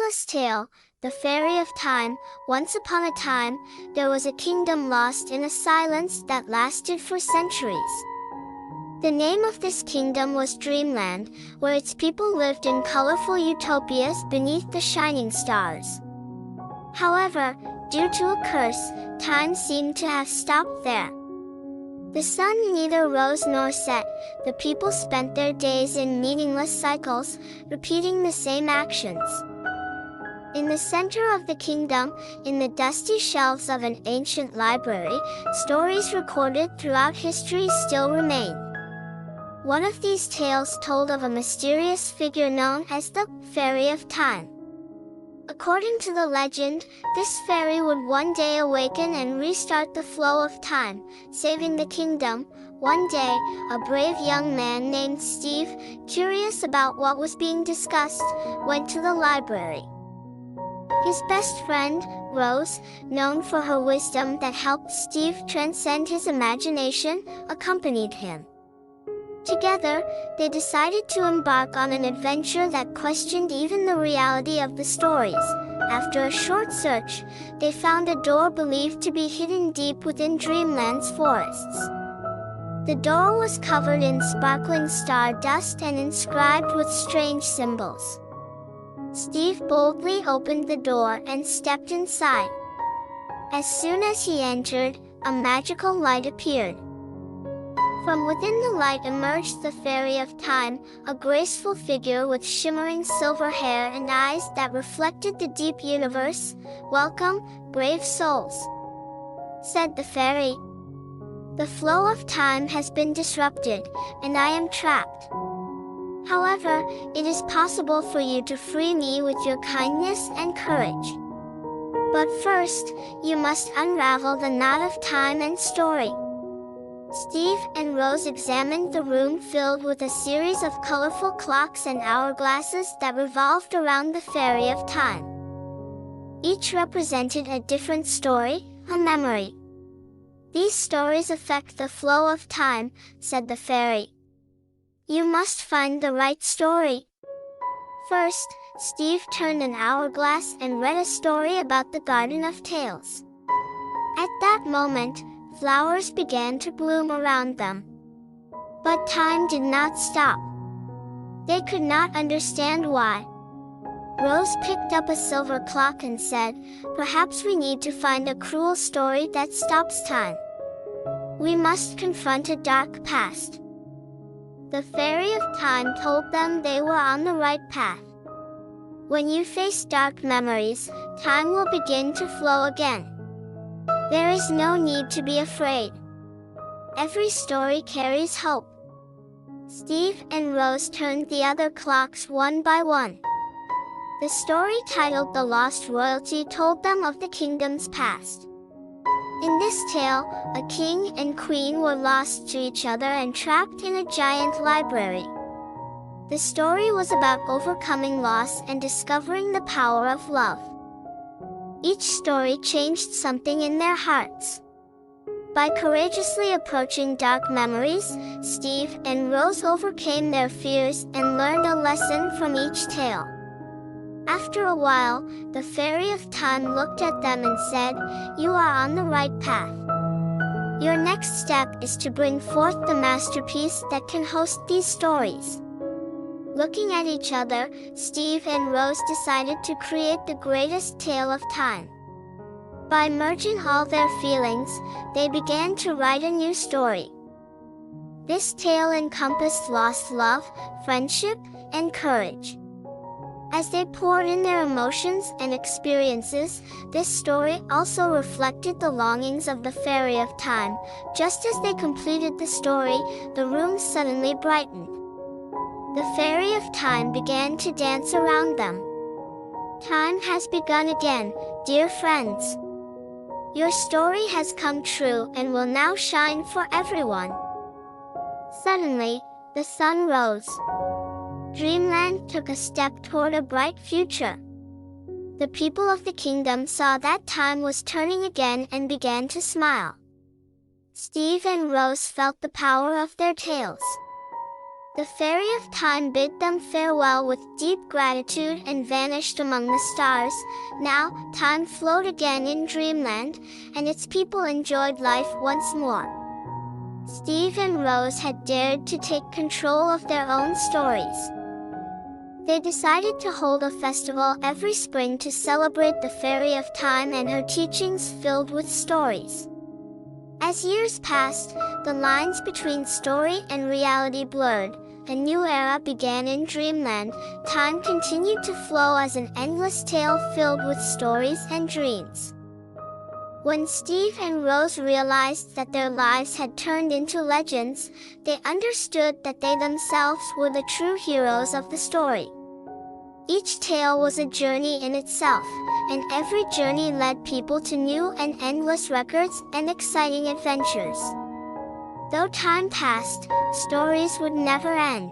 Fabulous tale, The Fairy of Time. Once upon a time, there was a kingdom lost in a silence that lasted for centuries. The name of this kingdom was Dreamland, where its people lived in colorful utopias beneath the shining stars. However, due to a curse, time seemed to have stopped there. The sun neither rose nor set. The people spent their days in meaningless cycles, repeating the same actions. In the center of the kingdom, in the dusty shelves of an ancient library, stories recorded throughout history still remain. One of these tales told of a mysterious figure known as the Fairy of Time. According to the legend, this fairy would one day awaken and restart the flow of time, saving the kingdom. One day, a brave young man named Steve, curious about what was being discussed, went to the library. His best friend, Rose, known for her wisdom that helped Steve transcend his imagination, accompanied him. Together, they decided to embark on an adventure that questioned even the reality of the stories. After a short search, they found a door believed to be hidden deep within Dreamland's forests. The door was covered in sparkling star dust and inscribed with strange symbols. Steve boldly opened the door and stepped inside. As soon as he entered, a magical light appeared. From within the light emerged the Fairy of Time, a graceful figure with shimmering silver hair and eyes that reflected the deep universe. "Welcome, brave souls," said the fairy. "The flow of time has been disrupted, and I am trapped. However, it is possible for you to free me with your kindness and courage. But first, you must unravel the knot of time and story." Steve and Rose examined the room filled with a series of colorful clocks and hourglasses that revolved around the Fairy of Time. Each represented a different story, a memory. "These stories affect the flow of time," said the fairy. "You must find the right story." First, Steve turned an hourglass and read a story about the Garden of Tales. At that moment, flowers began to bloom around them. But time did not stop. They could not understand why. Rose picked up a silver clock and said, "Perhaps we need to find a cruel story that stops time. We must confront a dark past." The Fairy of Time told them they were on the right path. When you face dark memories, time will begin to flow again. There is no need to be afraid. Every story carries hope. Steve and Rose turned the other clocks one by one. The story titled The Lost Royalty told them of the kingdom's past. In this tale, a king and queen were lost to each other and trapped in a giant library. The story was about overcoming loss and discovering the power of love. Each story changed something in their hearts. By courageously approaching dark memories, Steve and Rose overcame their fears and learned a lesson from each tale. After a while, the Fairy of Time looked at them and said, "You are on the right path. Your next step is to bring forth the masterpiece that can host these stories." Looking at each other, Steve and Rose decided to create the greatest tale of time. By merging all their feelings, they began to write a new story. This tale encompassed lost love, friendship, and courage. As they poured in their emotions and experiences, this story also reflected the longings of the Fairy of Time. Just as they completed the story, the room suddenly brightened. The Fairy of Time began to dance around them. "Time has begun again, dear friends. Your story has come true and will now shine for everyone." Suddenly, the sun rose. Dreamland took a step toward a bright future. The people of the kingdom saw that time was turning again and began to smile. Steve and Rose felt the power of their tales. The Fairy of Time bid them farewell with deep gratitude and vanished among the stars. Now, time flowed again in Dreamland, and its people enjoyed life once more. Steve and Rose had dared to take control of their own stories. They decided to hold a festival every spring to celebrate the Fairy of Time and her teachings filled with stories. As years passed, the lines between story and reality blurred. A new era began in Dreamland. Time continued to flow as an endless tale filled with stories and dreams. When Steve and Rose realized that their lives had turned into legends, they understood that they themselves were the true heroes of the story. Each tale was a journey in itself, and every journey led people to new and endless records and exciting adventures. Though time passed, stories would never end.